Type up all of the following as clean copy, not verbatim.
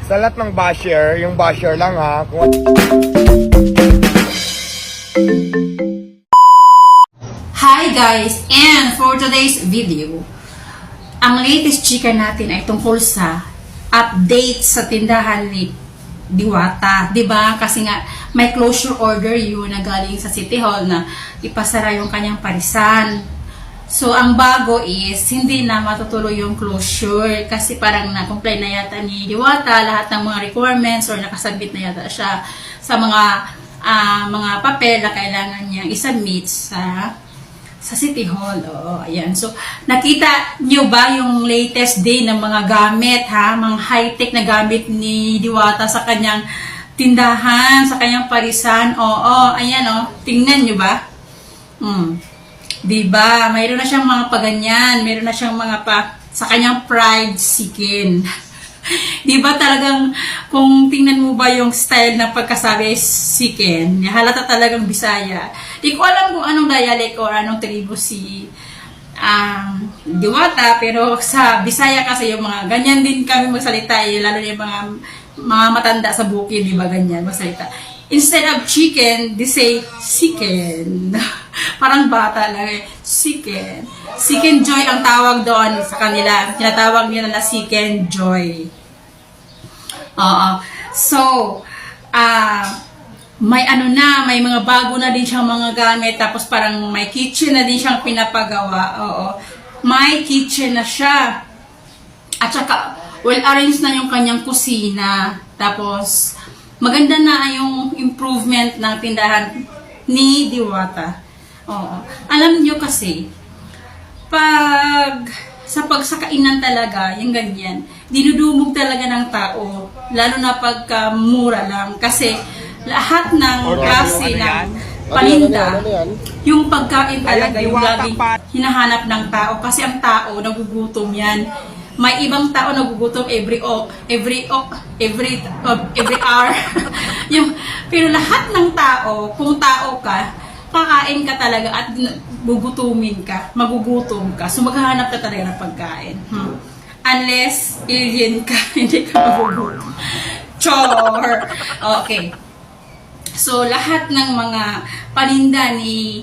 Sa lahat ng basher, yung basher lang ha. Hi guys! And for today's video, ang latest chika natin ay tungkol sa update sa tindahan ni Diwata. Diba? Kasi nga, may closure order yun na galing sa City Hall na ipasara yung kanyang parisan. So, ang bago is, hindi na matutuloy yung closure kasi parang na-complain na yata ni Diwata lahat ng mga requirements or nakasabit na yata siya sa mga papel na kailangan niyang isubmit sa City Hall. Oo, ayan. So, nakita niyo ba yung latest day ng mga gamit, ha? Mga high-tech na gamit ni Diwata sa kanyang tindahan, sa kanyang parisan. Oo, ayan, oh. Tingnan niyo ba? Diba? Mayroon na siyang mga paganyan. Mayroon na siyang mga sa kanyang fried chicken. Diba talagang, kung tingnan mo ba yung style na pagkasabi chicken, halata talagang Bisaya. Di ko alam kung anong dialect or anong tribo si Diwata, pero sa Bisaya kasi yung mga ganyan din kami magsalita, lalo na yung mga matanda sa bukid, diba ganyan magsalita. Instead of chicken, they say chicken. Parang bata lang eh. Chicken. Chicken joy ang tawag doon sa kanila. Tinatawag nila na chicken joy. So, may may mga bago na din siyang mga gamit. Tapos parang may kitchen na din siyang pinapagawa. May kitchen na siya. At saka, well-arranged na yung kanyang kusina. Tapos, maganda na yung improvement ng tindahan ni Diwata. Alam nyo kasi, sa kainan talaga, yung ganyan, dinudumog talaga ng tao, lalo na pagka mura lang. Kasi lahat ng klase ng paninda, yung pagkain talaga, yung laging hinahanap ng tao. Kasi ang tao, nagugutom yan. May ibang tao nagugutom every hour. Pero lahat ng tao, kung tao ka, kakain ka talaga at gugutumin ka, magugutom ka. So maghahanap ka talaga ng pagkain. Unless alien ka, hindi ka magugutom. Chor! Okay. So lahat ng mga paninda ni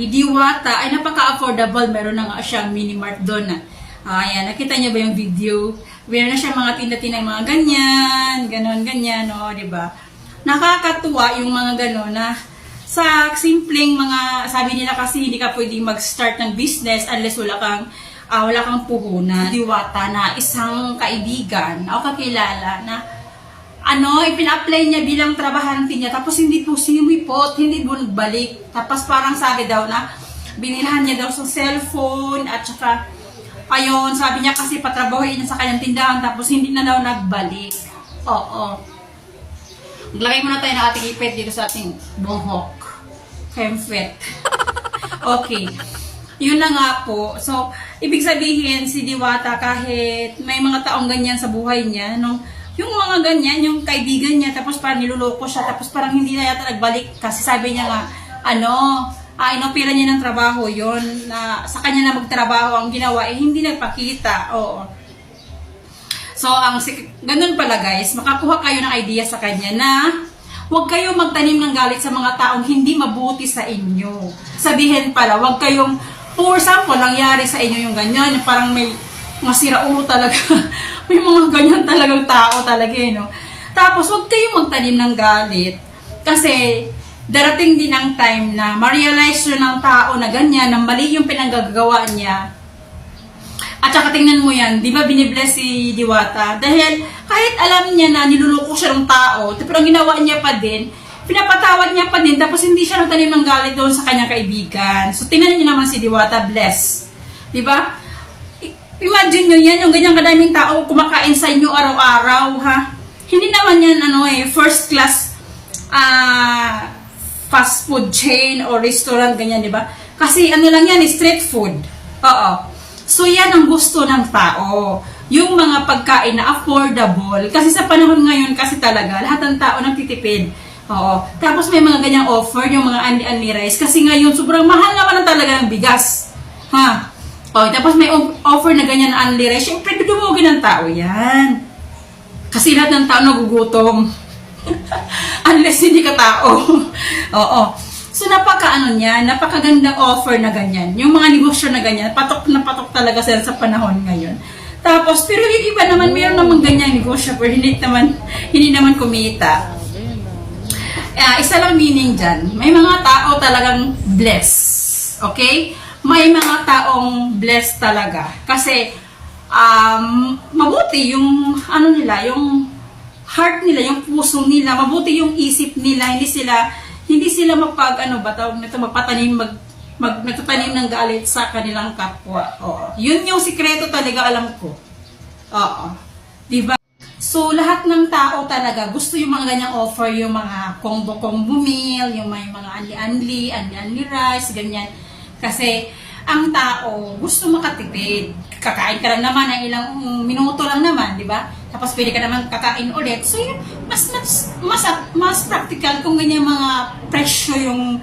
Diwata ay napaka-affordable. Meron na nga siyang mini-mart doon na. Ayan, nakita niyo ba yung video? Meron na siya mga tinda-tinda mga ganyan, ganon-ganyan, diba? Nakakatuwa yung mga ganon na sa simpleng mga, sabi nila kasi hindi ka pwedeng mag-start ng business unless wala kang puhunan. Diwata na isang kaibigan o kakilala na ipina-apply niya bilang trabahante niya tapos hindi po sumipot, hindi po nagbalik. Tapos parang sabi daw na binilhan niya daw sa cellphone at saka ayun, sabi niya kasi patrabahoin niya sa kanyang tindahan tapos hindi na daw nagbalik. Maglagay muna tayo ng ating ipet dito sa ating buhok. Hemfet. Okay. Yun na nga po. So, ibig sabihin si Diwata kahit may mga taong ganyan sa buhay niya, yung mga ganyan, yung kaibigan niya, tapos parang niluloko siya, tapos parang hindi na yata nagbalik kasi sabi niya nga, inopera niya ng trabaho yon na sa kanya na magtrabaho ang ginawa hindi nagpakita. So ganun pala guys, makakuha kayo ng idea sa kanya na huwag kayo magtanim ng galit sa mga taong hindi mabuti sa inyo. Sabihin pala, huwag kayong, for example, nangyari sa inyo yung ganyan, parang may masira ulo talaga. May mga ganyan talagang tao talaga Tapos huwag kayong magtanim ng galit kasi darating din ang time na ma-realize yun ng tao na ganyan, na mali yung pinanggagawa niya. At saka tingnan mo yan, di ba binibless si Diwata? Dahil kahit alam niya na niluloko siya ng tao, pero ang ginawa niya pa din, pinapatawad niya pa din, tapos hindi siya nagtanim ng galit doon sa kanyang kaibigan. So tingnan niyo naman si Diwata, bless. Di ba? Imagine nyo yan, yung ganyang kadaming tao kumakain sa inyo araw-araw, ha? Hindi naman yan, first class, fast food chain or restaurant, ganyan, di ba? Kasi lang yan, street food. So, yan ang gusto ng tao. Yung mga pagkain na affordable. Kasi sa panahon ngayon, kasi talaga, lahat ng tao nagtitipid. Tapos may mga ganyang offer, yung mga unli rice. Kasi ngayon, sobrang mahal naman talaga ng bigas. Tapos may offer na ganyan na unli rice. Siyempre, dumugin ng tao yan. Kasi lahat ng tao nagugutom. Unless hindi ka tao. Oo. So, napakagandang offer na ganyan. Yung mga negosyo na ganyan, patok na patok talaga sila sa panahon ngayon. Tapos, pero yung iba naman, mayroon naman ganyan negosyo, pero hindi naman kumita. Isa lang meaning dyan, may mga tao talagang blessed. Okay? May mga taong blessed talaga. Kasi, mabuti yung, yung heart nila, yung puso nila, mabuti yung isip nila, hindi sila nagtatanim ng galit sa kanilang kapwa. Oo. Yun yung sikreto talaga, alam ko. Oo. Diba? So, lahat ng tao talaga, gusto yung mga ganyang offer, yung mga combo meal, yung may mga unli rice, ganyan. Kasi, ang tao, gusto makatipid. Kakain ka lang naman ng ilang minuto lang naman, di ba? Tapos pwede ka naman kakain ulit. So, yun, mas practical kung ganyan mga presyo yung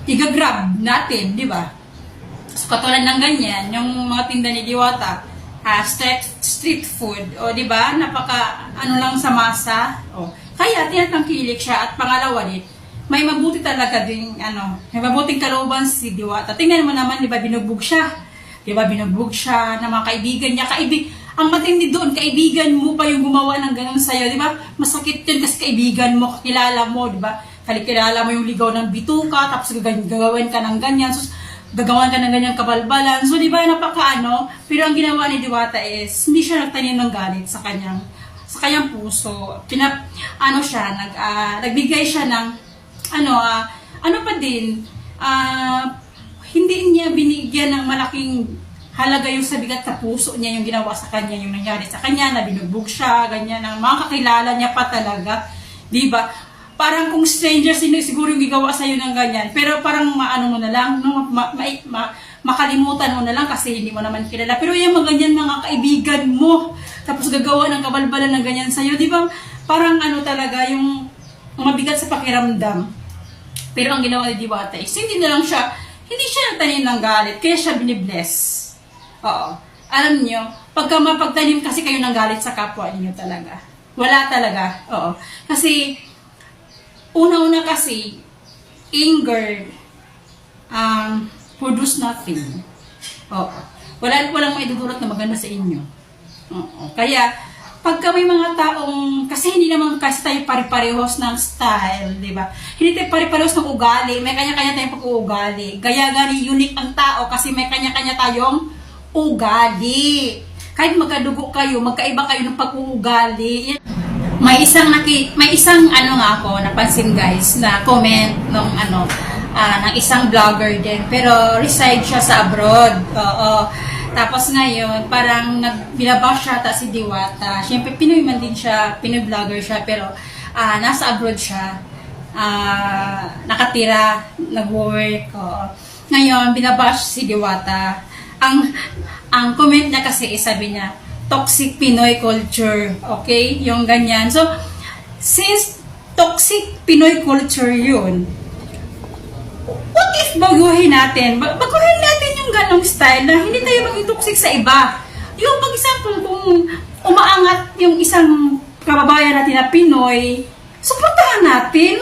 i-grab natin, di ba? So, katulad ng ganyan, yung mga tinda ni Diwata, street food, o di ba? Lang sa masa. O. Kaya, tinatangkilik siya. At pangalawa din, may mabuti talaga din, may mabuting kalooban si Diwata. Tingnan mo naman, di ba, binugbog siya. Di ba, binugbog siya ng mga kaibigan niya. Ang matindi doon, kaibigan mo pa yung gumawa ng ganun sa'yo, di ba? Masakit yun kasi kaibigan mo, kakilala mo, di ba? Kilala mo yung ligaw ng bituka, tapos gagawin ka ng ganyan, so, gagawan ka ng ganyang kabalbalan. So, di ba, pero ang ginawa ni Diwata is, hindi siya nagtanim ng galit sa kanyang puso. Nagbigay siya ng, hindi niya binigyan ng malaking halaga yung sa bigat sa puso niya, yung ginawa sa kanya, yung nangyari sa kanya, na binugbog siya, ganyan, ng mga kakilala niya pa talaga. Di ba? Parang kung stranger, siguro yung gigawa sa'yo ng ganyan. Pero parang mo na lang, makalimutan mo na lang kasi hindi mo naman kilala. Pero yung mga ganyan, mga kaibigan mo, tapos gagawa ng kabalbalan ng ganyan sa'yo, di ba? Parang talaga, yung mabigat sa pakiramdam. Pero ang ginawa ni Diwata is, hindi siya nagtanim ng galit, kaya siya binibless. Oo. Alam niyo, pagka mapagtanim kasi kayo ng galit sa kapwa niyo talaga. Wala talaga. Oo. Kasi, una-una kasi, anger, produce nothing. Oo. Walang maidudulot na maganda sa inyo. Oo. Kaya, pagka may mga taong, kasi hindi naman kasi tayo pare-parehos ng style, di ba? Hindi tayo pare-parehos ng ugali, may kanya-kanya tayong pag-uugali. Gaya gani unique ang tao kasi may kanya-kanya tayong ugali. Kahit magkadugo kayo, magkaiba kayo ng pag-uugali. May isang ako napansin guys na comment ng isang vlogger din, pero reside siya sa abroad. Oo. Tapos ngayon, parang binabash siya si Diwata. Siyempre, Pinoy man din siya, Pinoy vlogger siya, pero nasa abroad siya. Nakatira, nag-work. Ngayon, binabash si Diwata. Ang comment niya kasi, sabi niya, toxic Pinoy culture. Okay? Yung ganyan. So, since toxic Pinoy culture yun, what if baguhin natin yung ganong style na hindi tayo maging toxic sa iba. Yung pag-example, kung umaangat yung isang kababayan natin na Pinoy, supportahan natin.